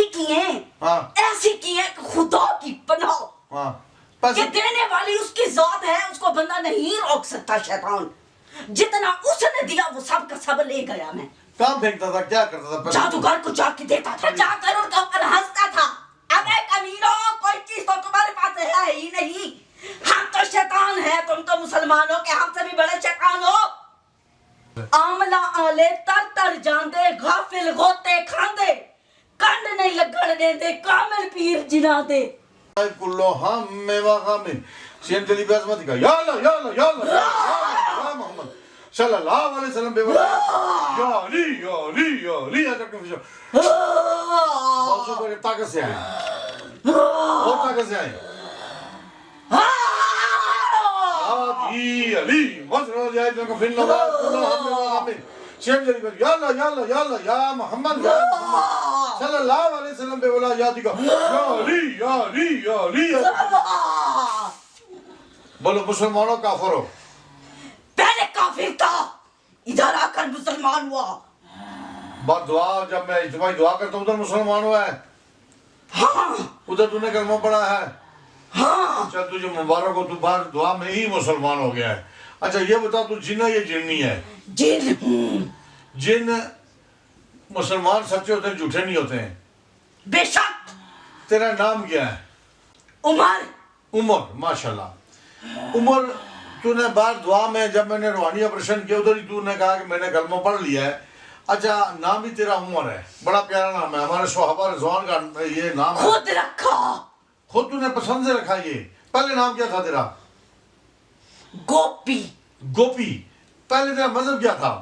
ایسی کی ہیں ایسی کی ہیں کہ خدا کی پناہ کہ دینے والی اس کی ذات ہے، اس کو بندہ نہیں روک سکتا. شیطان جتنا اس نے دیا وہ سب کا سب لے گیا. میں کام پھینکتا تھا، کیا کرتا تھا؟ جادوگر کو جا کے دیتا تھا، جا کر ان کے اوپر ہنستا تھا. اب اے کمینوں، کوئی چیز تو تمہارے پاس ہے ہی نہیں. ہم تو شیطان ہیں، تم تو مسلمان ہو کہ ہم سے بھی بڑے شیطان ہو. آملہ آلے تر تر جاندے، غافل غوطے کھاندے، کنڈ نہیں لگن دیندے، کامل پیر جنا دے. کلو ہم وغامن سین جلی بیاز مت کا یا اللہ یا اللہ یا اللہ یا محمد صلی اللہ علیہ وسلم بے ولا یا علی یا علی یا علی یا تک فشو بازو بڑے طاقت سے آئے اور طاقت سے آئے علی علی مصر جائے جنکو فن اللہ کلو ہم وغامن سین جلی بیاز یا اللہ یا اللہ یا اللہ یا محمد یا محمد صلی اللہ علیہ وسلم بے ولا یا دیگا یا علی یا علی یا علی بولو مسلمانوں کافر ہو. پہلے کافر تھا، ادھر آ کر مسلمان ہوا. بات دعا جب میں اجتماعی دعا کرتا ہوں ادھر مسلمان ہوا ہے. ہاں ادھر تو نے کلمہ پڑھا ہے. ہاں چل تجھے مبارک ہو، تو بار دعا میں ہی مسلمان ہو گیا ہے. اچھا یہ بتا تو جن ہے یا جنی ہے؟ جن. جن مسلمان سچے ہوتے ہیں جھوٹے نہیں ہوتے ہیں. بے شک. تیرا نام کیا ہے؟ عمر. عمر، ماشاءاللہ. عمر تو نے بار دعا میں جب میں نے روحانی آپریشن کیا ادھر ہی تو نے کہا کہ میں نے کلمہ پڑھ لیا ہے. اچھا نام بھی تیرا عمر ہے، بڑا پیارا نام ہے، ہمارے صحابہ رضوان کا یہ نام ہے. خود رکھا، خود تو نے پسند سے رکھا. یہ پہلے نام کیا تھا تیرا؟ گوپی. گوپی. پہلے تیرا مذہب کیا تھا؟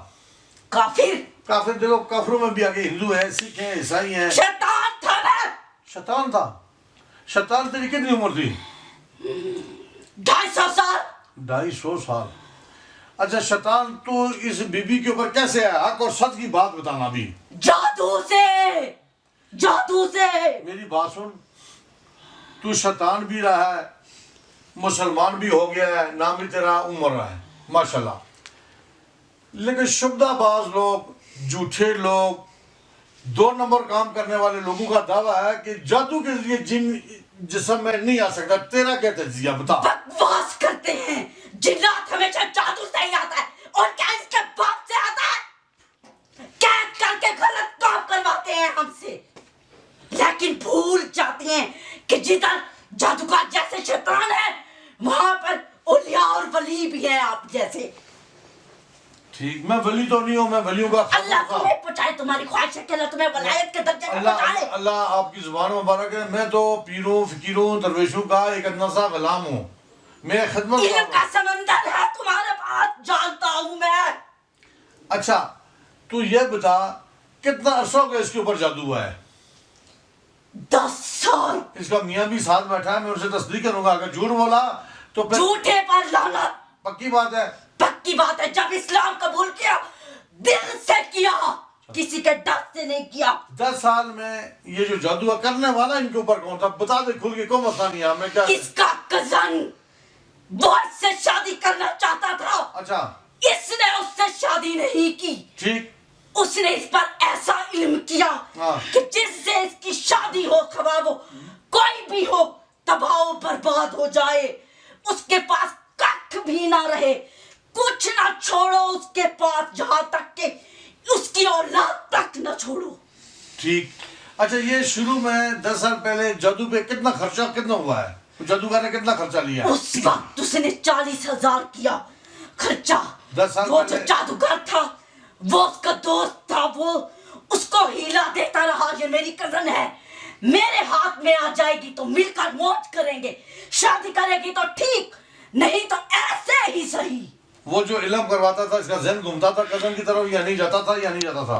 کافر. کافر. دیکھو کافروں میں بھی آگے ہندو ہے، سکھ ہیں، عیسائی ہیں. شیطان تھا نا. شیطان تھا. شیطان تیری کتنی عمر تھی؟ 250 سال. 250 سال. اچھا شیطان تو اس بی بی کے اوپر کیسے آیا؟ حق اور سچ کی بات بتانا بھی. جادو سے. جادو سے. میری بات سن، تو شیطان بھی رہا ہے، مسلمان بھی ہو گیا ہے، نام بھی تیرا عمر رہا ہے، ماشاءاللہ. لیکن شبدہ باز لوگ، جھوٹے لوگ، 2 نمبر کام کرنے والے لوگوں کا دعویٰ ہے کہ جادو کے ذریعے جن جسم میں نہیں آ سکتا. تیرا کیا تجزیہ بتا؟ بکواس کرتے ہیں. جنات ہمیشہ جادو سے ہی آتا ہے، اور کیا اس کے باپ سے آتا ہے؟ قید کر کے غلط کام کرواتے ہیں ہم سے، لیکن بھول جاتے ہیں کہ جدھر جادوگر جیسے شیطان ہے وہاں پر اولیاء اور ولی بھی ہیں آپ جیسے. ٹھیک، میں ولی تو نہیں ہوں، میں ولیوں کا اللہ تمہیں پہنچائے، تمہاری خواہش ہے کہ اللہ تمہیں ولایت کے درجے میں پہنچائے. اللہ آپ کی زبان مبارک ہے. میں تو پیروں، فقیروں، درویشوں کا ایک ادنا سا غلام ہوں. میں خدمت علم کا سمندر ہے تمہارے پاس، جانتا ہوں میں. اچھا تو یہ بتا کتنا عرصہ ہو گیا اس کے اوپر جادو ہوا ہے؟ 10 سال. اس کا میاں بھی ساتھ بیٹھا ہے، میں اسے تصدیق کروں گا. اگر جھوٹ بولا تو پھر جھوٹے پر لعنت. پکی بات ہے. پکی بات ہے. جب اسلام قبول کیا دل سے کیا، کسی کے ڈر سے نہیں کیا. 10 سال میں یہ جو جادو کرنے والا ان کے اوپر کون تھا؟ بتا دے کھل کے. کوئی مسئلہ نہیں ہے. میں کیا اس کا کزن وہ اس سے شادی کرنا چاہتا تھا. اچھا اس نے اس سے شادی نہیں کی. ٹھیک. اس نے اس پر ایسا علم کیا کہ جس سے اس کی شادی ہو، خواہ وہ کوئی بھی ہو، تباہ و برباد ہو جائے. اس کے پاس کچھ بھی نہ رہے، کچھ نہ چھوڑو اس کے پاس، جہاں تک کہ اس کی اولاد تک نہ چھوڑو. ٹھیک. اچھا یہ شروع میں 10 سال پہلے جادو پہ کتنا خرچہ کتنا ہوا ہے؟ جادوگر نے کتنا خرچہ لیا؟ اس وقت اس نے 40,000 کیا خرچہ. 10 سال وہ جو پہلے جادوگر تھا وہ اس کا دوست تھا، وہ اس کو ہیلا دیتا رہا، یہ میری کزن ہے، میرے ہاتھ میں آ جائے گی تو مل کر موج کریں گے، شادی کرے گی تو ٹھیک، نہیں تو ایسے ہی صحیح. وہ جو علم کرواتا تھا اس کا ذہن گھومتا تھا کزن کی طرف، یا نہیں جاتا تھا یا نہیں جاتا تھا؟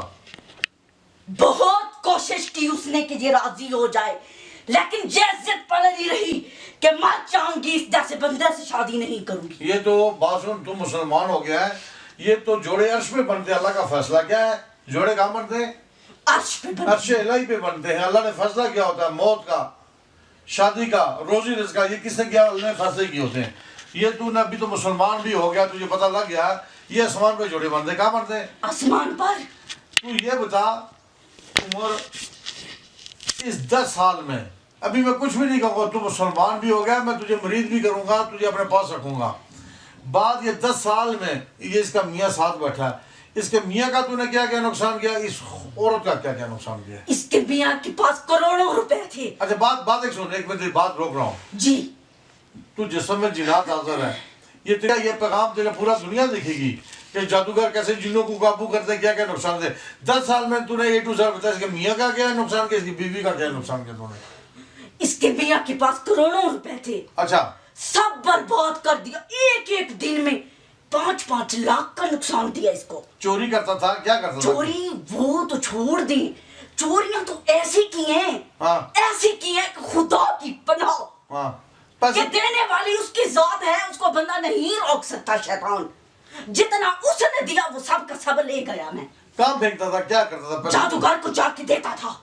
بہت کوشش کی اس نے کہ یہ راضی ہو جائے، لیکن یہ ضد پڑی رہی کہ مر جاؤں گی، اس جیسے بندے سے شادی نہیں کروں گی. یہ تو باسن تو مسلمان ہو گیا ہے. یہ تو جوڑے عرش پہ بنتے ہیں. اللہ کا فیصلہ کیا ہے؟ جوڑے کہاں بنتے ہیں؟ عرش پہ بنتے ہیں. عرش الہی پہ بنتے ہیں. اللہ نے فیصلہ کیا ہوتا ہے موت کا، شادی کا، روزی رزق کا. یہ کس نے کیا؟ اللہ نے فیصلے کیے ہوتے ہیں. یہ تو نے ابھی تو مسلمان بھی ہو گیا، تجھے پتہ لگ گیا یہ آسمان پہ جوڑے بنتے. کہاں بنتے ہیں؟ آسمان پر. تو یہ بتا عمر اس 10 سال میں ابھی میں کچھ بھی نہیں کہوں گا، تو مسلمان بھی ہو گیا، میں تجھے مرید بھی کروں گا، تجھے اپنے پاس رکھوں گا، بعد یہ 10 سال میں یہ اس کا میاں ساتھ بیٹھا ہے، اس کے میاں کا تو نے کیا کیا نقصان کیا، اس عورت کا کیا کیا نقصان کیا؟ اس کے میاں کے پاس کروڑوں روپے تھے. اچھا بات ایک سن، ایک منٹ بات روک رہا ہوں. جی تو جسم میں جنات حاضر ہے، یہ تیرا یہ پیغام تیرا پورا دنیا دیکھے گی کہ جادوگر کیسے جنوں کو قابو کرتے، کیا کیا نقصان دے. 10 سال میں تو نے A to Z بتایا، اس کے میاں کا کیا نقصان کیا، اس کی بیوی کا کیا نقصان کیا تو نے؟ اس کے میاں کے پاس کروڑوں روپے تھے، اچھا سب برباد کر دیا. ایک دن میں 5 لاکھ کا نقصان دیا اس کو. چوری کرتا تھا، کیا کرتا تھا؟ چوری وہ تو چھوڑ دی، چوریاں تو ایسی کی ہیں، ہاں ایسی کی ہیں کہ خدا کی پناہ، ہاں کہ دینے والی اس کی ذات ہے، اس کو بندہ نہیں روک سکتا. شیطان جتنا اس نے دیا وہ سب کا سب لے گیا. میں کہاں پھینکتا تھا، کیا کرتا تھا؟ جادوگر کو جا کے دیتا تھا.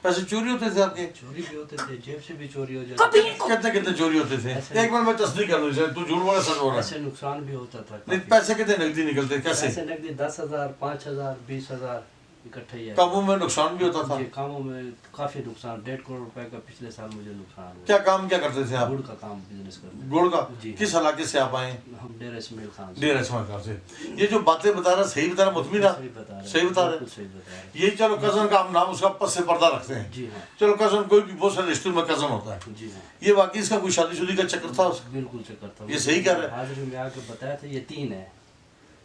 پیسے چوری ہوتے تھے آپ کے؟ چوری بھی ہوتے تھے، جیب سے بھی چوری ہو کبھی جاتی کتنے چوری ہوتے تھے؟ ایک بار میں تصدیق کر لوں، تو جھوٹ بولا سچ بول رہا ہے. ایسے نقصان بھی ہوتا تھا. نہیں پیسے کتنے نقدی نکلتے کیسے؟ ایسے نقدی 10,000 5,000 20,000 اکٹھے ہی ہے. کاموں میں نقصان بھی ہوتا تھا؟ جی کاموں میں کافی نقصان، 1.5 کروڑ روپے کا پچھلے سال مجھے نقصان ہوا. کیا کام کیا کرتے تھے آپ؟ گڑ کا کام بزنس کرتے گڑ کا؟ جی کس علاقے سے آپ آئے؟ ہم ڈیرہ اسماعیل خان سے. ڈیرہ اسماعیل خان سے. یہ جو باتیں بتا رہا صحیح بتا رہا، مطمئن صحیح ہے؟ بتا رہے ہیں، صحیح بتا رہے بالکل صحیح بتا رہے ہیں. یہ چلو کزن کا ہم نام اس کا پس سے پردہ رکھتے ہیں. جی ہاں چلو کزن کوئی بھی بہت سارے رشتوں میں کزن ہوتا ہے. جی ہاں یہ واقعی اس کا کوئی شادی شدی کا چکر تھا اس کا؟ بالکل سے کرتا ہوں. یہ صحیح کہہ رہے ہیں؟ حاضری میں آ کے بتایا تھا یہ 3 ہے،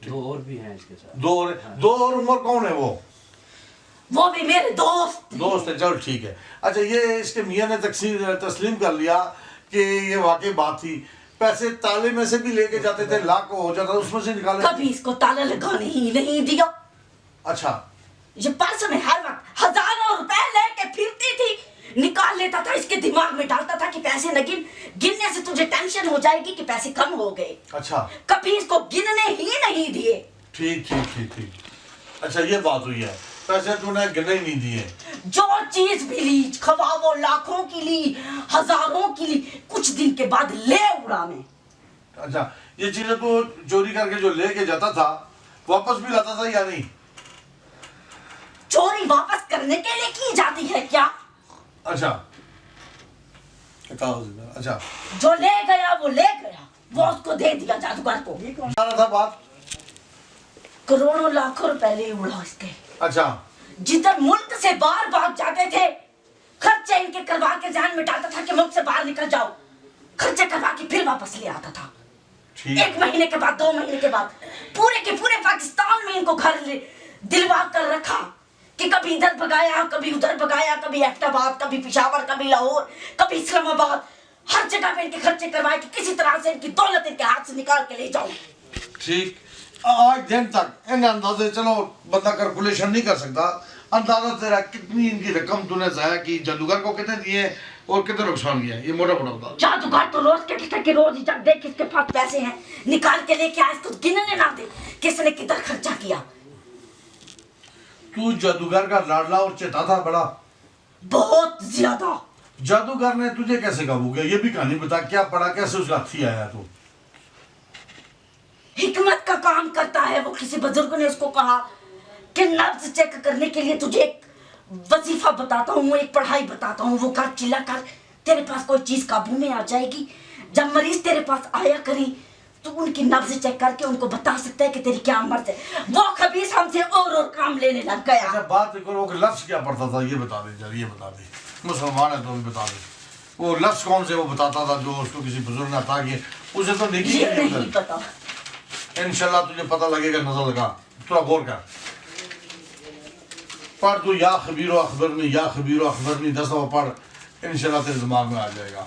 2 اور بھی ہیں اس کے ساتھ. دو اور عمر کون ہے وہ بھی میرے دوست. دوست ہے. چلو ٹھیک ہے. اچھا یہ اس کے میاں نے تسلیم کر لیا کہ یہ واقعی بات تھی. پیسے تالے میں سے بھی لے کے جاتے تھے، لاکھ ہو جاتا اس میں سے نکالے؟ کبھی اس کو تالا لگانے ہی نہیں دیا. اچھا یہ پرس میں ہر وقت ہزاروں روپے لے کے پھرتی تھی، نکال لیتا تھا، اس کے دماغ میں ڈالتا تھا کہ پیسے نہ گننے سے تجھے ٹینشن ہو جائے گی کہ پیسے کم ہو گئے. اچھا کبھی اس کو گننے ہی نہیں دیے. ٹھیک ٹھیک ٹھیک ٹھیک. اچھا یہ بات ہوئی ہے، پیسے تو نے گنے ہی نہیں دیے. جو چیز بھی لی، خواہ وہ لاکھوں کی لی، ہزاروں کی لی، کچھ دن کے بعد لے اڑا میں. اچھا یہ چیزیں تو چوری کر کے جو لے کے جاتا تھا واپس بھی لاتا تھا یا نہیں؟ چوری واپس کرنے کے لیے کی جاتی ہے کیا؟ اچھا اچھا جو لے گیا وہ لے گیا، وہ اس کو دے دیا جادوگر کو. آ رہا تھا بات. کروڑوں لاکھوں روپے لے اڑا اس کے. اچھا جدھر ملک سے باہر بھاگ جاتے تھے، خرچے ان کے کروا کے ذہن میں ڈالتا تھا کہ ملک سے باہر نکل جاؤ، خرچے کروا کے پھر واپس لے آتا تھا. ٹھیک. 1 مہینے کے بعد 2 مہینے کے بعد پورے کے پورے پاکستان میں ان کو گھر دلوا کر رکھا کہ کبھی ادھر بھگایا، کبھی ادھر بھگایا، کبھی ایبٹ آباد، کبھی پشاور، کبھی لاہور، کبھی اسلام آباد. ہر جگہ پہ ان کے خرچے کروائے کہ کسی طرح سے ان کی دولت ان کے ہاتھ سے نکال کے لے جاؤ. ٹھیک. آج دن تک ان اندازے چلو بندہ کیلکولیشن نہیں کر سکتا، اندازہ تیرا کتنی ان کی رقم تو نے ضائع کی، جادوگر کو کتنے دیے اور کتنے نقصان کیا، یہ موٹا موٹا بتا. جادوگر تو روز کہتے تھے کہ روز ہی جب دیکھ اس کے پاس پیسے ہیں نکال کے لے کے آئے، اس کو گننے نہ دے کس نے کدھر خرچہ کیا. تو جادوگر کا لاڈلا اور چیتا تھا بڑا؟ بہت زیادہ. جادوگر نے تجھے کیسے قابو کیا، یہ بھی کہانی بتا، کیا پڑھا، کیسے اس کا ہاتھی آیا تو؟ حکمت کا کام کرتا ہے وہ. کسی بزرگ نے اس کو کہا کہ نبض چیک کرنے کے لیے تجھے ایک وظیفہ بتاتا ہوں، ایک پڑھائی بتاتا ہوں، وہ کر چلا کر، تیرے پاس کوئی چیز قابو میں آ جائے گی. جب مریض تیرے پاس آیا کریں تو ان کی نبض چیک کر کے ان کو بتا سکتا ہے کہ تیری کیا مرض ہے. وہ خبیث ہم سے اور کام لینے لگ گیا. اچھا بات کرو کہ لفظ کیا پڑھتا تھا، یہ بتا دے. چل یہ بتا دے، مسلمان ہے تو بھی بتا دے. وہ لفظ کون سے وہ بتاتا تھا جو اس کو کسی بزرگ نے عطا کیے؟ اسے تو نیکی یہ کے لیے نہیں پتا. انشاءاللہ تجھے پتہ لگے گا. نظر لگا، تھوڑا غور کر، پڑھ تو یا خبیر و اخبرنی، یا خبیر و اخبرنی 10 دفعہ پڑھ، انشاءاللہ تیرے دماغ میں آ جائے گا.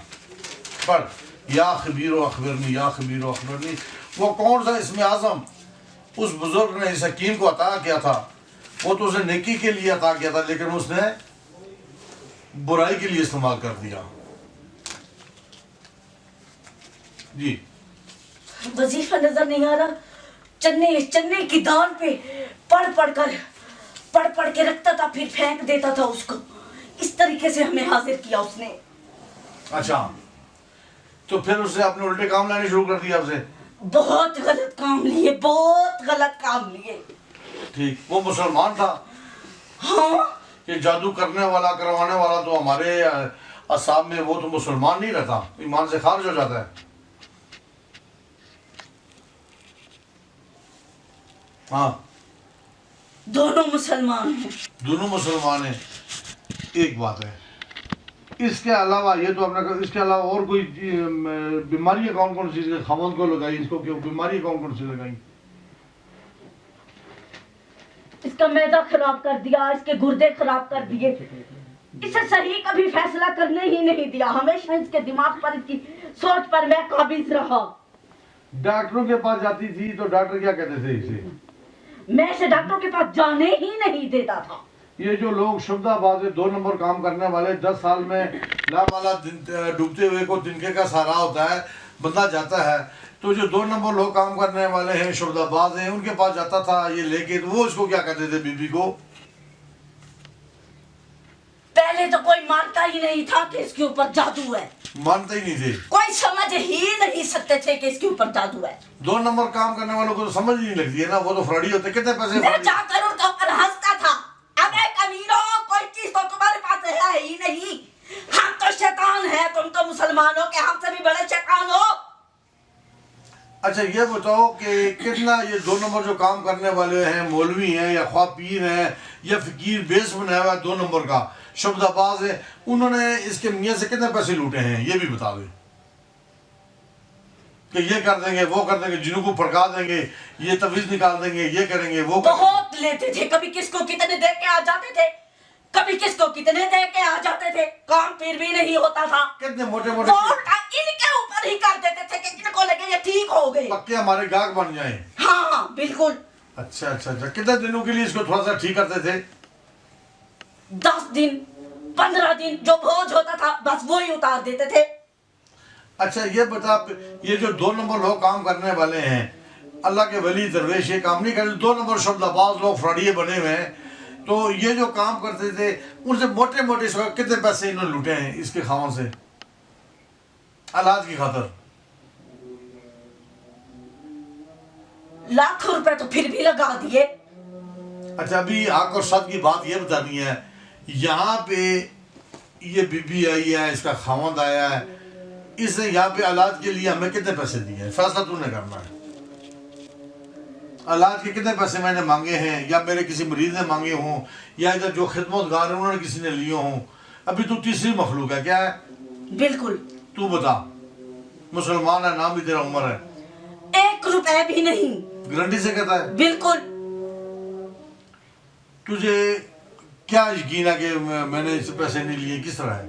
پڑھ یا خبیر و اخبرنی، یا خبیر و اخبرنی. وہ کون سا اسم اعظم اس بزرگ نے اس حکیم کو عطا کیا تھا؟ وہ تو اسے نیکی کے لیے عطا کیا تھا، لیکن اس نے برائی کے لیے استعمال کر دیا. جی وظیفہ نظر نہیں آ رہا. چنے کی دال پہ پڑھ کے رکھتا تھا، پھر پھینک دیتا تھا اس کو. اس طریقے سے ہمیں حاضر کیا اس نے. اچھا تو پھر اس نے اپنے الٹے کام لانے شروع کر دیا آپ سے؟ بہت غلط کام لیے، بہت غلط کام لیے. ٹھیک. وہ مسلمان تھا ہاں. کہ جادو کرنے والا کروانے والا تو ہمارے اصحاب میں وہ تو مسلمان نہیں رہتا، ایمان سے خارج ہو جاتا ہے. ہاں دونوں مسلمان ہیں. دونوں مسلمان ہیں. ایک بات ہے اس کے علاوہ، یہ تو ہم نے کہا، اس کے علاوہ اور کوئی بیماریاں کون کون سی خاوند کو لگائی، اس کو کیوں بیماری کون کون سی لگائی؟ اس کا معدہ خراب کر دیا، اس کے گردے خراب کر دیے، اسے صحیح کبھی فیصلہ کرنے ہی نہیں دیا. ہمیشہ اس کے دماغ پر، اس کی سوچ پر میں قابض رہا. ڈاکٹروں کے پاس جاتی تھی تو ڈاکٹر کیا کہتے تھے اسے؟ میں اسے ڈاکٹروں کے پاس جانے ہی نہیں دیتا تھا. یہ جو لوگ شبدہ باز 2 نمبر کام کرنے والے 10 سال میں لامالا ڈوبتے ہوئے کو تنکے کا سہارا ہوتا ہے، بندہ جاتا ہے، تو جو 2 نمبر لوگ کام کرنے والے ہیں شبدہ باز ہیں ان کے پاس جاتا تھا یہ لے کے، تو وہ اس کو کیا کہتے تھے بی بی کو؟ پہلے تو کوئی مانتا ہی نہیں تھا کہ اس کے اوپر جادو ہے. مانتے ہی نہیں تھے، کوئی سمجھ ہی نہیں سکتے تھے کہ اس کے اوپر جادو ہے. 2 نمبر کام کرنے والوں کو تو سمجھ ہی نہیں لگتی ہے نا، وہ تو فراڈی ہوتے. کتنے پیسے میں جا کر ان کے اوپر ہنستا تھا. اب ایک امیروں کوئی چیز تو تمہارے پاس ہے ہی نہیں. ہم تو شیطان ہیں، تم تو مسلمانوں کے ہم سے بھی بڑے شیطان ہو. اچھا یہ بتاؤ کہ کتنا یہ 2 نمبر جو کام کرنے والے ہیں، مولوی ہیں یا خواہ پیر ہیں یا فقیر بیس بنایا ہوا ہے 2 نمبر کا، شبدہ باز ہے، انہوں نے اس کے میاں سے کتنے پیسے لوٹے ہیں یہ بھی بتا دیں. کہ یہ کر دیں گے، وہ کر دیں گے، جنوں کو پھڑکا دیں گے، یہ تعویذ نکال دیں گے، یہ کریں گے، وہ کریں گے. بہت لیتے تھے، کبھی کس کو کتنے دے کے آ جاتے تھے، کبھی کس کو کتنے دے کے آ جاتے تھے. کام پھر بھی نہیں ہوتا تھا. کتنے موٹے موٹے وہ الٹا ان کے اوپر ہی کر دیتے تھے کہ ان کو لگے یہ ٹھیک ہو گئے. پکے ہمارے گاہک بن جائیں. ہاں بالکل. اچھا اچھا اچھا. کتنے دنوں کے لیے اس کو تھوڑا سا ٹھیک کرتے تھے؟ 10 دن 15 دن جو بوجھ ہوتا تھا بس وہی اتار دیتے تھے. اچھا یہ بتا، یہ جو 2 نمبر لوگ کام کرنے والے ہیں، اللہ کے ولی درویش یہ کام نہیں کرتے، 2 نمبر شبدہ باز لوگ فراڈیے بنے ہوئے ہیں، تو یہ جو کام کرتے تھے ان سے موٹے موٹے اس وقت کتنے پیسے انہوں نے لوٹے ہیں اس کے خاوند سے علاج کی خاطر؟ لاکھوں روپے تو پھر بھی لگا دیے. اچھا ابھی حق اور سچ کی بات یہ بتانی ہے، یہاں پہ یہ بی بی آئی ہے، اس کا خاوند آیا ہے، اس نے یہاں پہ علاج کے لیے ہمیں کتنے پیسے دیے ہیں؟ فیصلہ تو نے کرنا ہے. علاج کے کتنے پیسے میں نے مانگے ہیں، یا میرے کسی مریض نے مانگے ہوں، یا ادھر جو خدمت گار ہیں انہوں نے کسی نے لیے ہوں. ابھی تو تیسری مخلوق ہے، کیا ہے؟ بالکل. تو بتا. مسلمان ہے، نام بھی تیرا عمر ہے. 1 روپے بھی نہیں. گارنٹی سے کہتا ہے؟ بالکل. تجھے کیا یقین ہے کہ میں نے اس سے پیسے نہیں لیے؟ کس طرح ہے؟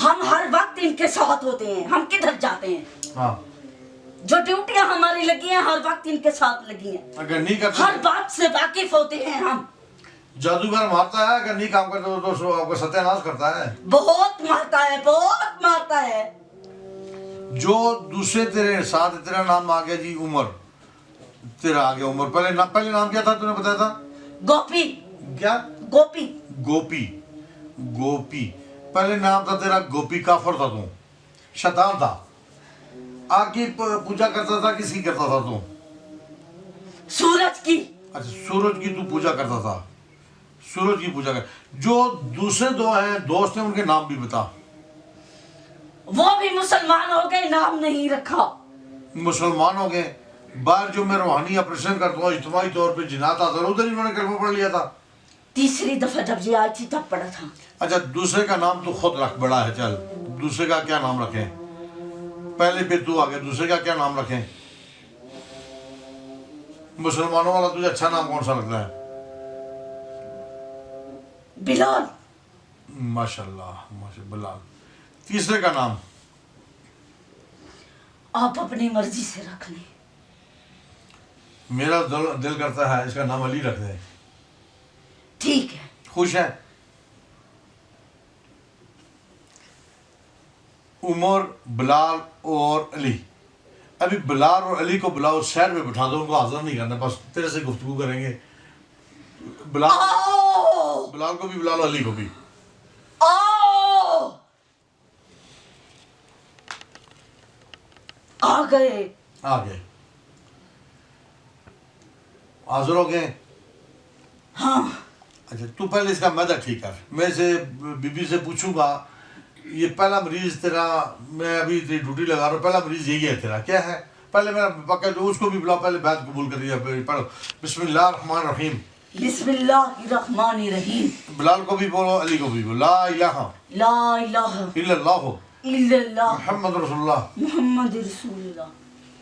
ہم ہر وقت ان کے ساتھ ہوتے ہیں، ہم کدھر جاتے ہیں. ہاں جو ڈیوٹیاں ہماری لگی ہیں ہر وقت ان کے ساتھ لگی ہیں. اگر نہیں کرتے ہر بات سے واقف ہوتے ہیں ہم. جادوگر مارتا ہے، اگر نہیں کام کرتا تو آپ کا ستیہ ناش کرتا ہے. بہت مارتا ہے، بہت مارتا ہے. جو دوسرے تیرے ساتھ، تیرا نام آ گیا جی عمر، تیرا آ گیا عمر. پہلے نام کیا تھا تو نے بتایا تھا؟ گوپی. کیا؟ گوپی. گوپی. گوپی پہلے نام تھا تیرا گوپی. کافر تھا تو، شیطان تھا. آگ کی پوجا کرتا تھا، کس کی کرتا تھا تو؟ سورج کی. اچھا سورج کی تو پوجا کرتا تھا، سورج کی پوجا کر. جو دوسرے 2 ہیں دوست ہیں ان کے نام بھی بتا. وہ بھی مسلمان ہو گئے، نام نہیں رکھا. مسلمان ہو گئے. باہر جو میں روحانی آپریشن کرتا ہوں اجتماعی طور پہ جنات آتا ادھر انہوں نے کلمہ پڑھ لیا تھا. تیسری دفعہ جب یہ آئی تھی تب پڑھا تھا. اچھا دوسرے کا نام تو خود رکھ، بڑا ہے، چل دوسرے کا کیا نام رکھیں؟ پہلے پہ تو آگے، دوسرے کا کیا نام رکھیں؟ مسلمانوں والا تجھے اچھا نام کون سا لگتا ہے؟ بلال. ماشاءاللہ ماشاءاللہ. بلال. تیسرے کا نام؟ آپ اپنی مرضی سے رکھ لیں. میرا دل کرتا ہے اس کا نام علی رکھ دیں. ٹھیک ہے. خوش ہے؟ عمر، بلال اور علی. ابھی بلال اور علی کو بلاؤ، سائڈ میں بٹھا دو، ان کو حاضر نہیں کرنا، بس تیرے سے گفتگو کریں گے. بلال کو بھی بلا لو، علی کو بھی. آ گئے. حاضر ہو گئے. ہاں. اچھا تو پہلے اس کا معدہ ٹھیک کر. میں سے بی بی سے پوچھوں گا یہ پہلا مریض تیرا, میں ابھی تیری ڈیوٹی لگا رہا ہوں, پہلا مریض یہی ہے تیرا, کیا ہے؟ پہلے میرا پکا تو اس کو بھی بلاؤ, پہلے بیعت قبول کریے. پڑھو بسم اللہ الرحمن الرحیم. بسم اللہ الرحمن الرحیم. بلال کو بھی بولو, علی کو بھی بولو. لا الہ لا الہ الا اللہ الا اللہ محمد رسول اللہ. محمد رسول اللہ.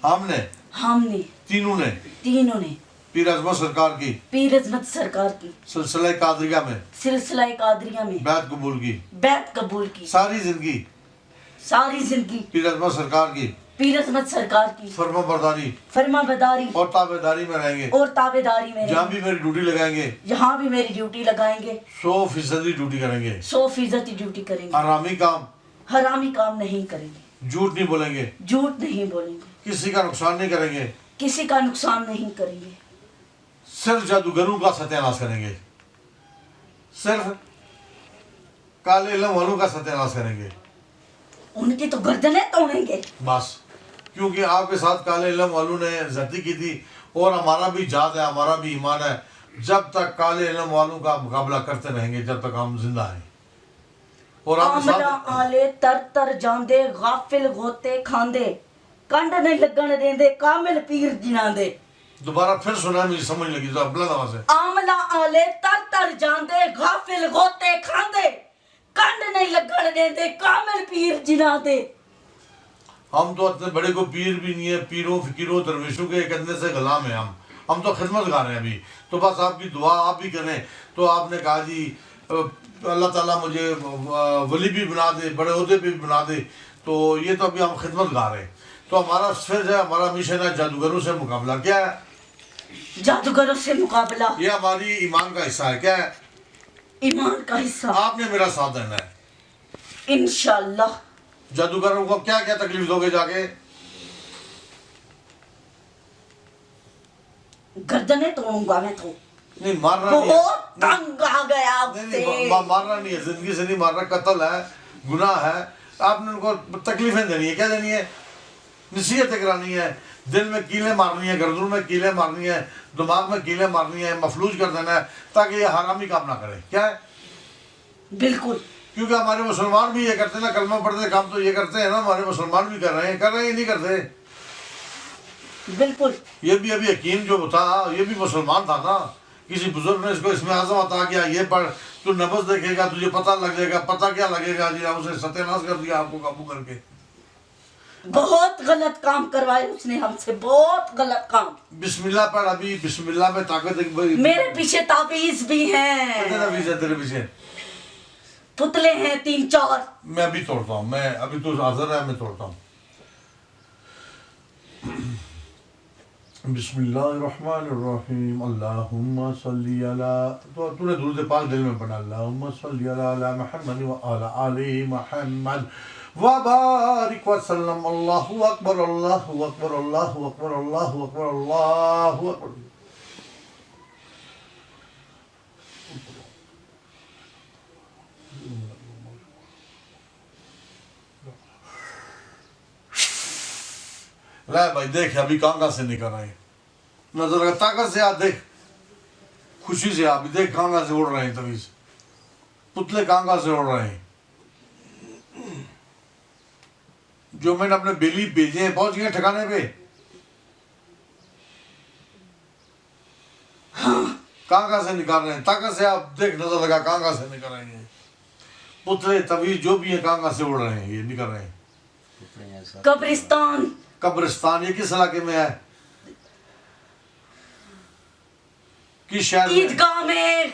ہم نے تینوں نے پیر عظمت سرکار کی پیر عظمت سرکار کی سلسلہ قادریہ میں سلسلہ قادریہ میں بیعت قبول کی. بیعت قبول کی. ساری زندگی پیر عظمت سرکار کی پیر عظمت سرکار کی فرما برداری فرما برداری اور تابعداری میں رہیں گے. اور تابعداری میں جہاں بھی میری ڈیوٹی لگائیں گے یہاں بھی میری ڈیوٹی لگائیں گے 100% ڈیوٹی کریں گے. 100% ڈیوٹی کریں گے. حرامی کام نہیں کریں گے. جھوٹ نہیں بولیں گے. جھوٹ نہیں بولیں گے. کسی کا نقصان نہیں کریں گے. کسی کا نقصان نہیں کریں گے. صرف جادوگروں کا ستیہ ناش کریں گے. صرف کالے علم والوں کا ستیہ ناش کریں گے. ان کی تو گردنیں توڑیں گے بس, کیونکہ آپ کے ساتھ کالے علم والوں نے زیادتی کی تھی, اور ہمارا بھی جہاد ہے, ہمارا بھی ایمان ہے. جب تک کالے علم والوں کا مقابلہ کرتے رہیں گے جب تک ہم زندہ ہیں. اور آپ کے آملہ ساتھ آلے تر تر جاندے غافل غوطے کھاندے کنڈ نہیں لگن دیندے کامل پیر جناندے. دوبارہ پھر سنا, مجھے سمجھ لگی تو بلند آواز ہے. آملہ آلے تر تر جاندے غافل غوطے کھاندے کنڈ نہیں لگن دیندے کامل پیر جناندے. ہم تو اتنے بڑے کو پیر بھی نہیں ہے, پیروں فقیروں درویشوں کے ایک اندھے سے غلام ہیں. ہم تو خدمت گار ہیں ابھی. تو بس آپ کی دعا آپ بھی کریں. تو آپ نے کہا جی اللہ تعالیٰ مجھے ولی بھی بنا دے, بڑے عہدے پہ بھی بنا دے. تو یہ تو ابھی ہم خدمت گار ہیں. تو ہمارا فرض ہے, ہمارا مشن ہے جادوگروں سے مقابلہ. کیا ہے؟ جادوگروں سے مقابلہ. یہ ہماری ایمان کا حصہ ہے. کیا ہے؟ ایمان کا حصہ. آپ نے میرا ساتھ دینا ہے. انشاءاللہ. جادوگروں کو کیا کیا تکلیف دو گے جا کے؟ گردنیں توڑوں گا میں تو. نہیں مارنا نہیں ہے. بہت تنگ آ گیا آپ سے. نہیں مارنا نہیں ہے, زندگی سے نہیں مارنا, قتل ہے, گناہ ہے. آپ نے ان کو تکلیفیں دینی ہے. کیا دینی ہے؟ نصیحتیں کرانی ہے. دل میں کیلیں مارنی ہے, گردن میں کیلیں مارنی ہے, دماغ میں کیلیں مارنی ہے, مفلوج کر دینا ہے تاکہ یہ حرامی کام نہ کرے. کیا ہے؟ بالکل. کیونکہ ہمارے مسلمان بھی یہ کرتے ہیں نا, کلمہ پڑھتے کام تو یہ کرتے ہیں نا, ہمارے مسلمان بھی کر رہے ہیں نہیں کرتے. بالکل. یہ بھی ابھی حکیم جو تھا یہ بھی مسلمان تھا نا. کسی بزرگ نے اس کو اسم اعظم عطا کیا, یہ پڑھ تو نبض دیکھے گا, تجھے پتہ لگ جائے گا. پتہ کیا لگے گا جی, اسے ستیہ ناش کر دیا آپ کو قابو کر کے. بہت غلط کام کروائے اس نے ہم سے, بہت غلط کام. بسم اللہ پڑھ. ابھی بسم اللہ میں طاقت میرے پیچھے تعویذ بھی ہیں. کتنے تعویذ ہے تیرے پیچھے؟ پتلے ہیں 3-4. میں ابھی توڑتا ہوں. میں ابھی تو حاضر ہے, میں توڑتا ہوں. بسم اللہ الرحمن الرحیم. اللہم صلی علی, تو نے درود پاک دل میں پڑھا. اللہم صلی علی محمد وعلی آل محمد وبارک وسلم. اللہ اکبر اللہ اکبر اللہ اکبر اللہ اکبر اللہ اکبر. رہ بھائی دیکھ, ابھی کانگا سے نکل رہے ہیں. نظر کا طاقت سے آپ دیکھ, خوشی سے آپ دیکھ, کانگا سے اڑ رہے ہیں. تویز پتلے کانگا سے اڑ رہے ہیں. جو میں نے اپنے بیلی بھیجے ہیں پہنچ گئے ٹھکانے پہ. کانگا سے نکال رہے ہیں. طاقت سے آپ دیکھ, نظر لگا, کانگا سے نکل رہے ہیں. پتلے تویز جو بھی ہیں کانگا سے اڑ رہے ہیں, یہ نکل رہے ہیں. قبرستان. قبرستان یہ کس علاقے میں ہے؟ کس شہر میں؟ عیدگاہ میں.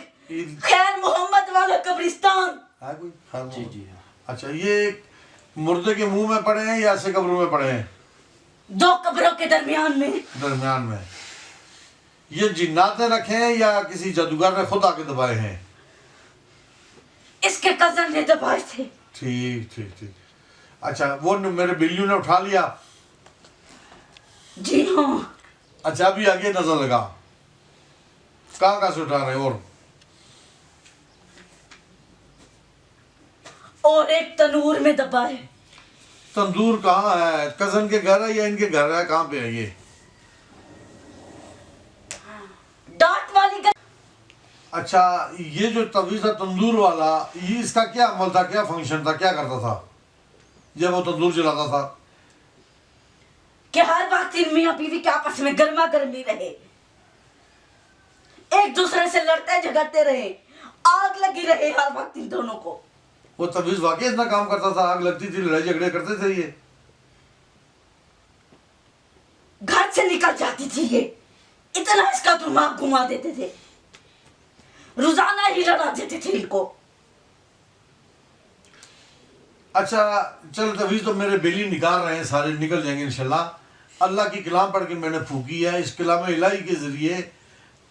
خیر محمد والا قبرستان ہے کوئی؟ خیر جی محمد. جی. اچھا, یہ مردے کے منہ میں پڑے ہیں یا ایسے قبروں میں پڑے ہیں؟ 2 قبروں کے درمیان میں. درمیان میں. یہ جنات نے رکھے ہیں یا کسی جادوگر نے خود آ کے دبائے ہیں؟ اس کے کزن نے دبائے تھے. ٹھیک ٹھیک ٹھیک. اچھا, وہ میرے بلیوں نے اٹھا لیا؟ جی ہاں. اچھا, ابھی آگے نظر لگا, کہاں سے اٹھا رہے ہیں؟ اور ایک تنور میں دبائے. تندور کہاں ہے؟ کزن کے گھر ہے یا ان کے گھر ہے؟ کہاں پہ ہے یہ؟ ڈانٹ والی گھر. اچھا یہ جو تویز تھا تندور والا، یہ اس کا کیا عمل تھا، کیا فنکشن تھا، کیا کرتا تھا جب وہ تندور جلاتا تھا؟ کہ ہر وقت ان میاں بیوی کے آپس میں گرما گرمی رہے، ایک دوسرے سے لڑتے جھگڑتے رہے، آگ لگی رہے ہر وقت ان دونوں کو۔ وہ تویز واقعی اتنا کام کرتا تھا؟ آگ لگتی تھی، لڑائی جھگڑے کرتے تھے یہ؟ گھر سے نکل جاتی تھی یہ، اتنا اس کا دماغ گھما دیتے تھے، روزانہ ہی لڑا دیتے تھے ان کو۔ اچھا چل تویز تو میرے بیلی نکال رہے ہیں، سارے نکل جائیں گے انشاءاللہ۔ اللہ کی کلام پڑھ کے میں نے پھونکی ہے، اس کلام الہی کے ذریعے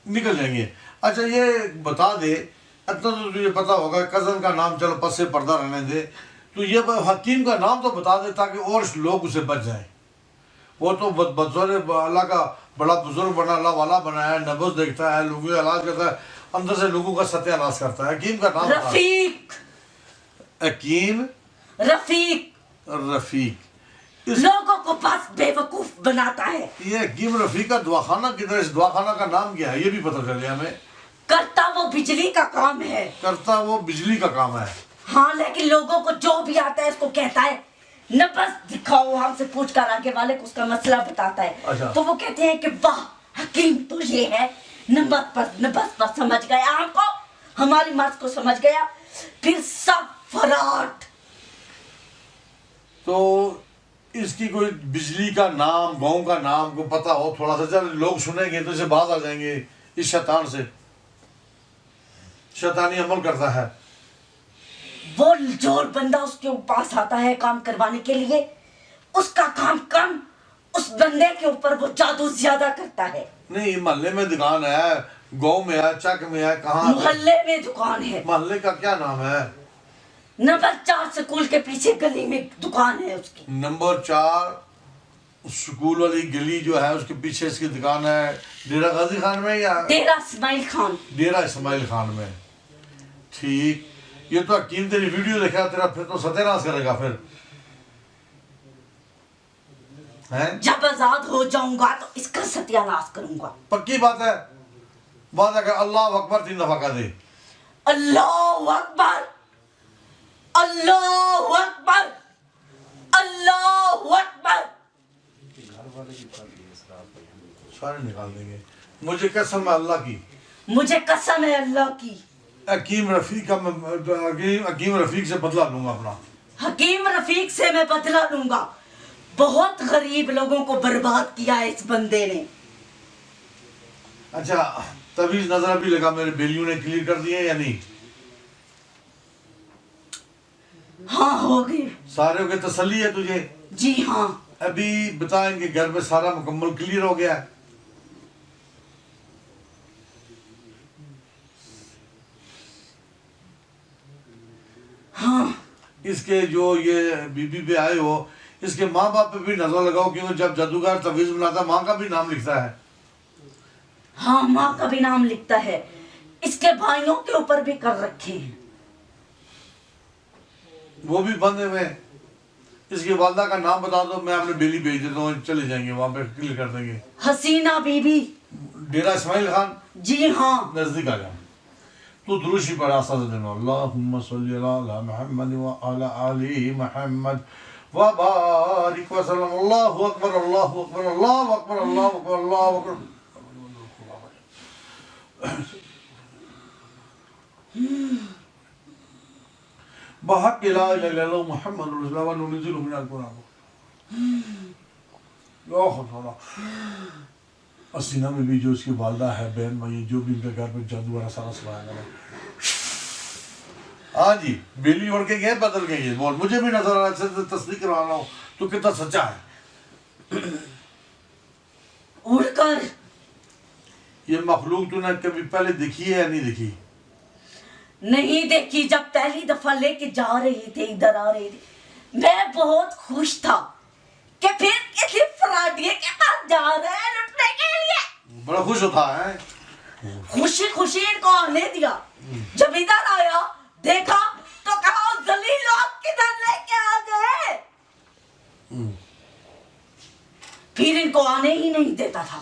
نکل جائیں گے۔ اچھا یہ بتا دے، اتنا تو تجھے پتا ہوگا، کزن کا نام چلو پس سے پردہ رہنے دے، تو یہ حکیم کا نام تو بتا دے تاکہ اور لوگ اسے بچ جائیں۔ وہ تو بزرگ اللہ کا بڑا بزرگ بنا، اللہ والا بنا ہے، نبض دیکھتا ہے، لوگوں کا علاج کرتا ہے، اندر سے لوگوں کا ستیہ ناش کرتا ہے۔ حکیم کا نام بتا۔ رفیق، حکیم رفیق رفیق، لوگوں کو بس بے وقوف بناتا ہے۔ یہ حکیم رفیق کا دواخانہ کدھر ہے؟ اس دواخانہ کا نام کیا ہے یہ بھی پتہ چلے ہمیں۔ کرتا وہ بجلی کا کام ہے۔ کرتا وہ بجلی کا کام ہے۔ ہاں لیکن لوگوں کو جو بھی آتا ہے اس کو کہتا ہے نبض دکھاؤ، ہم سے پوچھ کر آگے والے کو اس کا مسئلہ بتاتا ہے۔ اچھا۔ تو وہ کہتے ہیں کہ واہ حکیم تو یہ ہے، نبض پر سمجھ گیا ہم کو، ہماری مرض کو سمجھ گیا، پھر سب فراٹ۔ تو اس کی کوئی بجلی کا نام، گاؤں کا نام کو پتہ ہو تھوڑا سا، چل لوگ سنیں گے تو اسے باز آ جائیں گے اس شیطان سے، شیطانی عمل کرتا ہے۔ وہ جو بندہ اس کے پاس آتا ہے کام کروانے کے لیے، اس کا کام کم، اس بندے کے اوپر وہ جادو زیادہ کرتا ہے۔ نہیں محلے میں دکان ہے، گاؤں میں ہے، چک میں ہے، کہاں ہے؟ محلے میں دکان ہے، محلے کا کیا نام ہے؟ نمبر 4 سکول کے پیچھے گلی میں دکان ہے اس کی۔ نمبر 4 سکول والی گلی جو ہے اس کے پیچھے اس کی دکان ہے، ڈیرہ غازی خان میں یا ڈیرہ اسماعیل خان؟ ڈیرہ اسماعیل خان میں۔ ٹھیک، یہ تو حکیم تیری ویڈیو دیکھا تیرا پھر تو ستیہ ناش کرے گا پھر ہیں؟ جب آزاد ہو جاؤں گا تو اس کا ستیہ ناش کروں گا۔ پکی بات ہے، بات ہے کہ اللہ اکبر 3 دفعہ کہہ دے۔ اللہ اکبر، اللہ اکبر، اللہ اکبر۔ سارے نکال دیں گے۔ مجھے قسم ہے اللہ کی، مجھے قسم ہے اللہ کی، حکیم رفیق کا حکیم رفیق سے بدلہ لوں گا اپنا۔ حکیم رفیق سے میں بدلہ لوں گا۔ بہت غریب لوگوں کو برباد کیا ہے اس بندے نے۔ اچھا تویز نظر بھی لگا میرے بیلیوں نے کلیئر کر دیے یا نہیں؟ ہاں ہو گئے۔ سارے کے تسلی ہے تجھے؟ جی ہاں۔ ابھی بتائیں کہ گھر میں سارا مکمل کلیئر ہو گیا ہے؟ ہاں اس کے جو یہ بی بی پہ آئے ہو، اس کے ماں باپ پہ بھی نظر لگاؤ، کیونکہ جب جادوگر تویز بناتا ماں کا بھی نام لکھتا ہے۔ ہاں ماں کا بھی نام لکھتا ہے، اس کے بھائیوں کے اوپر بھی کر رکھے ہیں۔ وہ بھی بندے میں اس کی والدہ کا نام بتا دو، میں اپنے بیلی بھیج دیتا ہوں، چلے جائیں گے وہاں پہ کلیئر کر دیں گے۔ حسینہ بی بی۔ ڈیرہ اسماعیل خان جی ہاں۔ نزدیک آ جائیں۔ تو دروشی پڑھا ساتھ دینا، اللہم صلی علی محمد وعلی آل محمد وبارک وسلم۔ اللہ اکبر، اللہ اکبر، اللہ اکبر، اللہ اکبر، اللہ اکبر۔ بحق لا الہ الا اللہ محمد رسول اللہ وننزل من القرآن۔ یا خدا، حسینہ میں بھی جو اس کی والدہ ہے، بہن بھائی جو بھی ان کے گھر پہ جادو والا سارا سلایا گیا۔ ہاں جی، بیلی اڑ کے گئے، بدل گئی، بول مجھے بھی نظر آ رہا ہے، تصدیق کروا رہا ہوں تو کتنا سچا ہے۔ اڑ کر یہ مخلوق تو نے کبھی پہلے دیکھی ہے یا نہیں دیکھی؟ نہیں دیکھی۔ جب پہلی دفعہ لے کے جا رہے تھے، ادھر آ رہے تھے، میں بہت خوش تھا کہ پھر کسی فراڈیے کے پاس جا رہے ہیں لٹنے کے لیے۔ بڑا خوش ہوتا ہے۔ خوشی خوشی ان کو آنے دیا۔ جب ادھر آیا دیکھا تو کہا ذلیل لوگ کدھر لے کے آ گئے، پھر ان کو آنے ہی نہیں دیتا تھا۔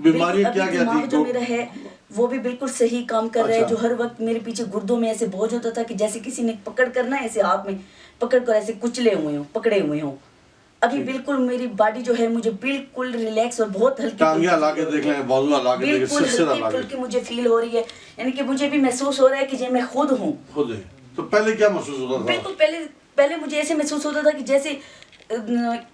بیماری بالکل، کیا ابھی کیا دماغ تھی جو میرا ہے وہ بھی بالکل صحیح کام کر رہا ہے. اچھا. جو ہر وقت میرے پیچھے گردوں میں ایسے بوجھ ہوتا تھا کہ جیسے کسی نے پکڑ کرنا ایسے ہاتھ میں پکڑ کر ایسے کچلے ہوئے ہوں، پکڑے ہوئے ہوں. ابھی ٹھیک. بالکل میری باڈی جو ہے مجھے بالکل ریلیکس اور بہت ہلکی ٹانگیاں لا کے دیکھ لیں، بازو لا کے دیکھ لیں، بالکل سلسلہ ہلکی لا کے. پھلکی مجھے فیل ہو رہی ہے. یعنی کہ مجھے بھی محسوس ہو رہا ہے کہ یہ میں خود ہوں. خود ہے. تو پہلے کیا محسوس ہوتا تھا؟ بالکل پہلے مجھے ایسے محسوس ہوتا تھا کہ جیسے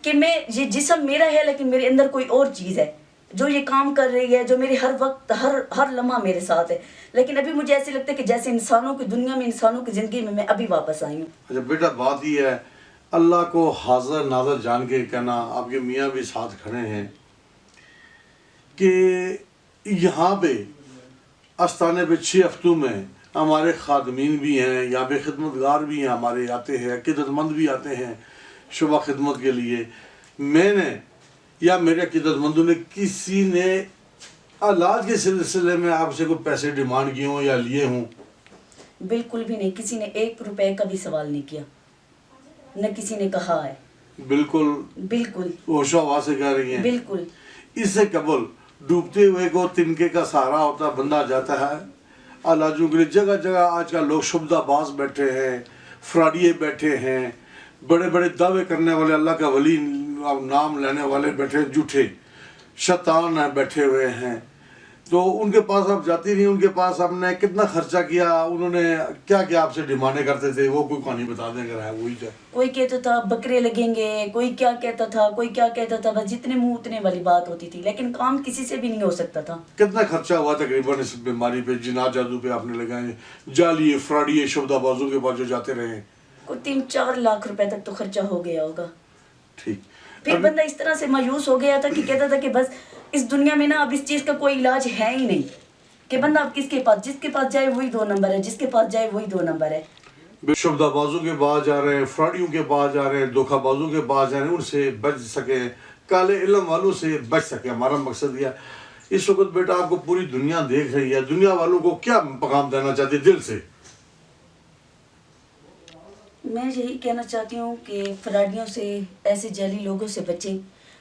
کہ میں یہ جسم میرا ہے لیکن میرے اندر کوئی اور چیز ہے جو یہ کام کر رہی ہے، جو میرے ہر وقت ہر لمحہ میرے ساتھ ہے. لیکن ابھی مجھے ایسے لگتا ہے کہ جیسے انسانوں کی دنیا میں، انسانوں کی زندگی میں ابھی واپس آئی ہوں. اچھا بیٹا، بات یہ ہے، اللہ کو حاضر ناظر جان کے کہنا، آپ کے میاں بھی ساتھ کھڑے ہیں، کہ یہاں پہ استانے پہ 6 ہفتوں میں ہمارے خادمین بھی ہیں، یہاں پہ خدمتگار بھی ہیں، ہمارے آتے ہیں، عقیدت مند بھی آتے ہیں شبہ خدمت کے لیے. میں نے یا میرے عقیدت مندوں نے کسی نے علاج کے سلسلے میں آپ سے کوئی پیسے ڈیمانڈ کیے ہوں یا لیے ہوں؟ بالکل بھی نہیں. کسی نے 1 روپے کا بھی سوال نہیں کیا، نہ کسی نے کہا ہے. بالکل ہوشو ہوا سے کہہ رہی ہیں. بالکل. اس سے قبل ڈوبتے ہوئے کو تنکے کا سہارا ہوتا، بندہ جاتا ہے علاجوں کے لیے. جگہ جگہ آج کل لوگ شبدہ باز بیٹھے ہیں، فراڈیے بیٹھے ہیں، بڑے بڑے دعوے کرنے والے، اللہ کا ولی نام لینے والے بیٹھے، جھوٹے شیطان ہیں بیٹھے ہوئے ہیں. تو ان کے پاس آپ جاتی نہیں، ان کے پاس آپ نے کتنا خرچہ کیا، انہوں نے کیا کیا آپ سے ڈیمانڈیں کرتے تھے، وہ کوئی کہانی بتا دیں اگر ہے وہی جائے. کوئی کہتا تھا بکرے لگیں گے، کوئی کیا کہتا تھا، کوئی کیا کہتا تھا. بس جتنے منہ اتنے والی بات ہوتی تھی، لیکن کام کسی سے بھی نہیں ہو سکتا تھا. کتنا خرچہ ہوا تقریباً اس بیماری پہ، جنات جادو پہ آپ نے لگائے، جعلی فراڈی شبدہ بازوں کے پاس جو جاتے رہے؟ کوئی 3-4 لاکھ روپے تک تو خرچہ ہو گیا ہوگا. ٹھیک. پھر بندہ اس طرح سے مایوس ہو گیا تھا کہ کہتا تھا کہ بس اس دنیا میں نا اب اس چیز کا کوئی علاج ہے ہی نہیں، کہ بندہ اب کس کے پاس، جس کے پاس جائے وہی 2 نمبر ہے، جس کے پاس جائے وہی 2 نمبر ہے. شبدہ بازوں کے پاس جا رہے ہیں، فراڈیوں کے پاس جا رہے ہیں، دھوکہ بازوں کے پاس جا رہے ہیں، ان سے بچ سکیں، کالے علم والوں سے بچ سکیں. ہمارا مقصد یہ ہے. اس وقت بیٹا آپ کو پوری دنیا دیکھ رہی ہے، دنیا والوں کو کیا پیغام دینا چاہتے دل سے؟ میں یہی کہنا چاہتی ہوں کہ فراڈیوں سے، ایسے جعلی لوگوں سے بچیں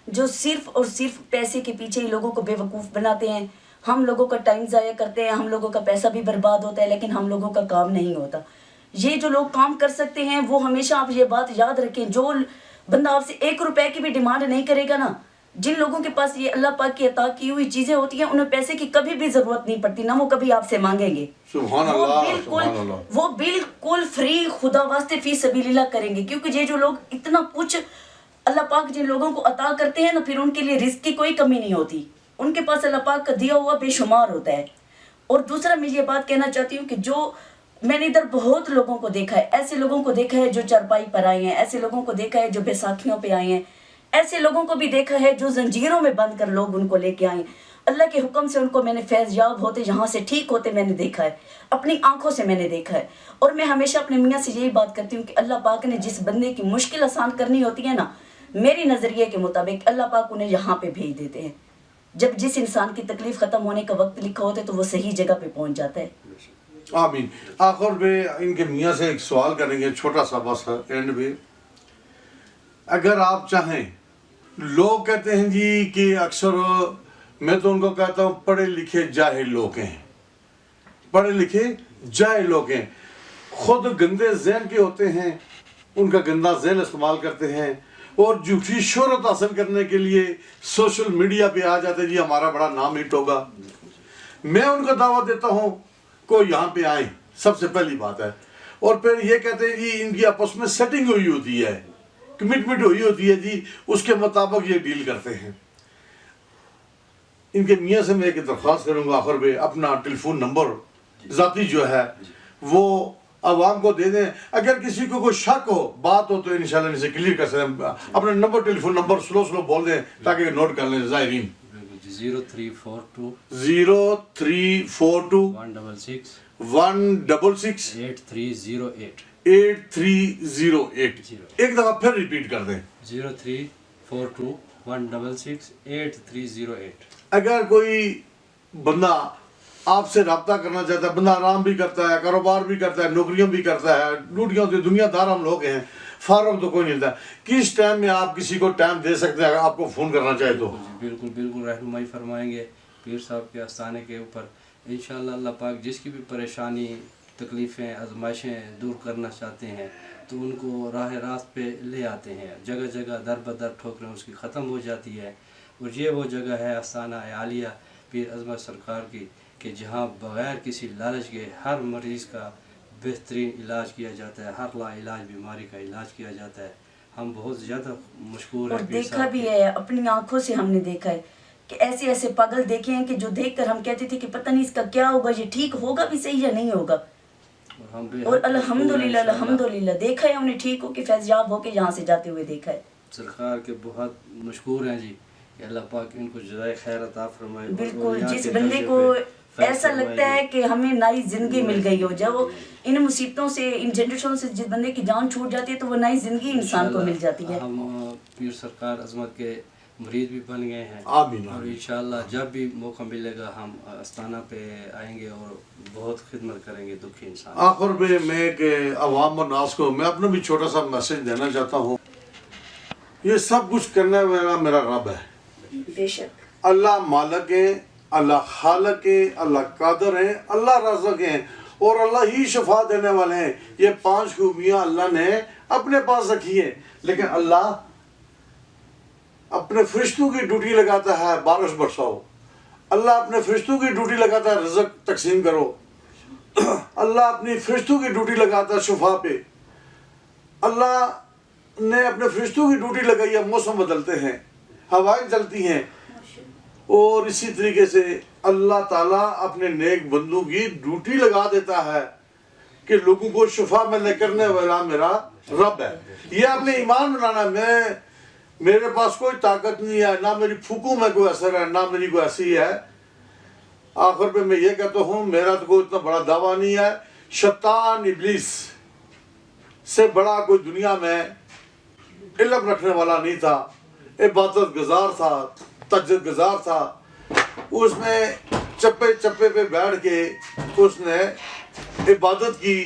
جو صرف اور صرف پیسے کے پیچھے ہی لوگوں کو بے وقوف بناتے ہیں. ہم لوگوں کا ٹائم ضائع کرتے ہیں، ہم لوگوں کا پیسہ بھی برباد ہوتا ہے، لیکن ہم لوگوں کا کام نہیں ہوتا. یہ جو لوگ کام کر سکتے ہیں وہ ہمیشہ آپ یہ بات یاد رکھیں. جو بندہ آپ سے 1 روپے کی بھی ڈیمانڈ نہیں کرے گا نا، جن لوگوں کے پاس یہ اللہ پاک کی عطا کی ہوئی چیزیں ہوتی ہیں، انہیں پیسے کی کبھی بھی ضرورت نہیں پڑتی، نہ وہ کبھی آپ سے مانگیں گے. سبحان اللہ، سبحان اللہ. وہ بالکل فری خدا واسطے فی سبیل اللہ کریں گے. کیونکہ یہ جو لوگ اتنا کچھ اللہ پاک جن لوگوں کو عطا کرتے ہیں نا، پھر ان کے لیے رزق کی کوئی کمی نہیں ہوتی. ان کے پاس اللہ پاک کا دیا ہوا بے شمار ہوتا ہے. اور دوسرا میں یہ بات کہنا چاہتی ہوں کہ جو میں نے ادھر بہت لوگوں کو دیکھا ہے، ایسے لوگوں کو دیکھا ہے جو چرپائی پر آئے ہیں، ایسے لوگوں کو دیکھا ہے جو بیساکھیوں پہ آئے ہیں، ایسے لوگوں کو بھی دیکھا ہے جو زنجیروں میں بند کر لوگ ان کو لے کے آئے ہیں. اللہ کے حکم سے ان کو میں نے فیض یاب ہوتے، یہاں سے ٹھیک ہوتے میں نے دیکھا ہے، اپنی آنکھوں سے میں نے دیکھا ہے. اور میں ہمیشہ اپنے میاں سے یہی بات کرتی ہوں کہ اللہ پاک نے جس بندے کی مشکل آسان کرنی ہوتی ہے نا، میری نظریے کے مطابق اللہ پاک انہیں یہاں پہ بھیج دیتے ہیں. جب جس انسان کی تکلیف ختم ہونے کا وقت لکھا ہوتا ہے تو وہ صحیح جگہ پہ پہنچ جاتا ہے. آمین. آخر پہ ان کے میاں سے ایک سوال کریں گے، چھوٹا سا بس اینڈ پہ. اگر آپ چاہیں، لوگ کہتے ہیں جی کہ اکثر میں تو ان کو کہتا ہوں پڑھے لکھے جاہل لوگ ہیں، پڑھے لکھے جاہل لوگ ہیں، خود گندے ذہن کے ہوتے ہیں، ان کا گندا ذہن استعمال کرتے ہیں اور جھوٹی شہرت حاصل کرنے کے لیے سوشل میڈیا پہ آ جاتے ہیں جی ہمارا بڑا نام ہٹ ہوگا. میں ان کو دعوت دیتا ہوں کو یہاں پہ آئیں، سب سے پہلی بات ہے. اور پھر یہ کہتے ہیں جی ان کی آپس میں سیٹنگ ہوئی ہوتی ہے، کمٹمنٹ ہوئی ہوتی ہے جی، اس کے مطابق یہ ڈیل کرتے ہیں. ان کے میاں سے میں ایک درخواست کروں گا آخر پہ، اپنا ٹیلی فون نمبر ذاتی جو ہے وہ عوام کو دے دیں. اگر کسی کو کوئی شک ہو، بات ہو، تو انشاءاللہ ان سے کلیئر کر سکیں. اپنا نمبر، ٹیلی فون نمبر سلو بول دیں تاکہ نوٹ کر لیں زائرین. 0342 0342 166 166 8308. 8308. ایک دفعہ پھر ریپیٹ کر دیں. 0342 166 8308. اگر کوئی بندہ آپ سے رابطہ کرنا چاہتا ہے، بندہ آرام بھی کرتا ہے، کاروبار بھی کرتا ہے، نوکریاں بھی کرتا ہے، ڈیوٹیاں ہوتی ہیں، دنیا دار ہم لوگ ہیں، فارغ تو کوئی نہیں ہوتا. کس ٹائم میں آپ کسی کو ٹائم دے سکتے ہیں اگر آپ کو فون کرنا چاہے تو؟ بالکل رہنمائی فرمائیں گے. پیر صاحب کے آستانے کے اوپر انشاءاللہ اللہ پاک جس کی بھی پریشانی تکلیفیں آزمائشیں دور کرنا چاہتے ہیں تو ان کو راہ راست پہ لے آتے ہیں، جگہ جگہ در بدر ٹھوکریں اس کی ختم ہو جاتی ہے، اور یہ وہ جگہ ہے آستانہ عالیہ پیر عظمت سرکار کی کہ جہاں بغیر کسی لالچ کے ہر مریض کا بہترین علاج کیا جاتا ہے، ہر لا علاج بیماری کا علاج کیا جاتا ہے۔ ہم بہت زیادہ مشکور ہیں اور پیر دیکھا صاحب بھی کے۔ ہے، اپنی آنکھوں سے ہم نے دیکھا ہے کہ ایسے ایسے پاگل دیکھے ہیں کہ جو دیکھ کر ہم کہتے تھے کہ پتہ نہیں اس کا کیا ہوگا، یہ ٹھیک ہوگا بھی صحیح یا نہیں ہوگا، ہم بے اور حد مشکور ہیں الحمدللہ انشاءاللہ۔ الحمدللہ دیکھا ہے ہم نے ٹھیک ہو کے فیض یاب ہو کے یہاں سے جاتے ہوئے دیکھا ہے۔ سرکار کے بہت مشکور ہیں جی کہ اللہ پاک ان کو جزائے خیر عطا فرمائے۔ اور بالکل، یہاں جس کے بندے درجے کو پہ فیض ایسا فرمائے لگتا ہے جی۔ کہ ہمیں نئی زندگی مل گئی ہو، جب وہ ان مصیبتوں سے، ان جنریشن سے جس بندے کی جان چھوٹ جاتی ہے تو وہ نئی زندگی انسان کو مل جاتی ہے۔ ہم پیر سرکار عظمت کے مرید بھی بن گئے ہیں، آمین اور انشاءاللہ جب بھی موقع ملے گا ہم آستانہ پہ آئیں گے اور بہت خدمت کریں گے دکھی انسان۔ آخر میں میں کہ عوام و ناس کو میں اپنا بھی چھوٹا سا میسج دینا چاہتا ہوں، یہ سب کچھ کرنے والا میرا رب ہے، بے شک اللہ مالک ہے، اللہ خالق ہے، اللہ قادر ہے، اللہ رازق ہے، اور اللہ ہی شفا دینے والے ہیں۔ یہ 5 خوبیاں اللہ نے اپنے پاس رکھی ہیں، لیکن اللہ اپنے فرشتوں کی ڈیوٹی لگاتا ہے بارش برساؤ، اللہ اپنے فرشتوں کی ڈیوٹی لگاتا ہے رزق تقسیم کرو، اللہ اپنی فرشتوں کی ڈیوٹی لگاتا ہے شفا پہ، اللہ نے اپنے فرشتوں کی ڈیوٹی لگائی ہے، موسم بدلتے ہیں، ہوائیں چلتی ہیں، اور اسی طریقے سے اللہ تعالیٰ اپنے نیک بندوں کی ڈیوٹی لگا دیتا ہے کہ لوگوں کو شفا ملنے کرنے والا میرا رب ہے۔ یہ آپ نے ایمان بنانا ہے، میرے پاس کوئی طاقت نہیں ہے، نہ میری پھوکوں میں کوئی اثر ہے، نہ میری کوئی ایسی ہے۔ آخر پہ میں یہ کہتا ہوں، میرا تو کوئی اتنا بڑا دعویٰ نہیں ہے، شیطان ابلیس سے بڑا کوئی دنیا میں علم رکھنے والا نہیں تھا، عبادت گزار تھا، تجد گزار تھا، اس میں چپے چپے پہ بیٹھ کے اس نے عبادت کی،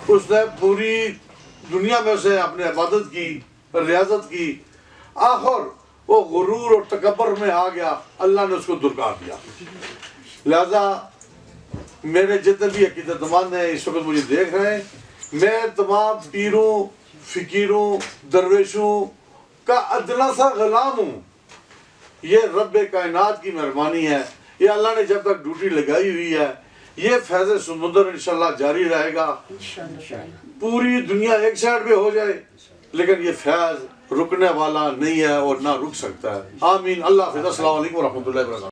اس نے پوری دنیا میں سے اپنے عبادت کی، ریاضت کی، آخر وہ غرور اور تکبر میں آ گیا، اللہ نے اس کو درکار دیا۔ لہذا میرے جتنے بھی عقیدت مند ہیں اس وقت مجھے دیکھ رہے ہیں، میں تمام پیروں، فقیروں، درویشوں کا ادنا سا غلام ہوں۔ یہ رب کائنات کی مہربانی ہے، یہ اللہ نے جب تک ڈیوٹی لگائی ہوئی ہے، یہ فیض سمندر انشاءاللہ جاری رہے گا، پوری دنیا ایک سائڈ پہ ہو جائے، لیکن یہ فیض رکنے والا نہیں ہے اور نہ رک سکتا ہے۔ آمین۔ اللہ حافظ۔ السلام علیکم ورحمۃ اللہ وبرکاتہ۔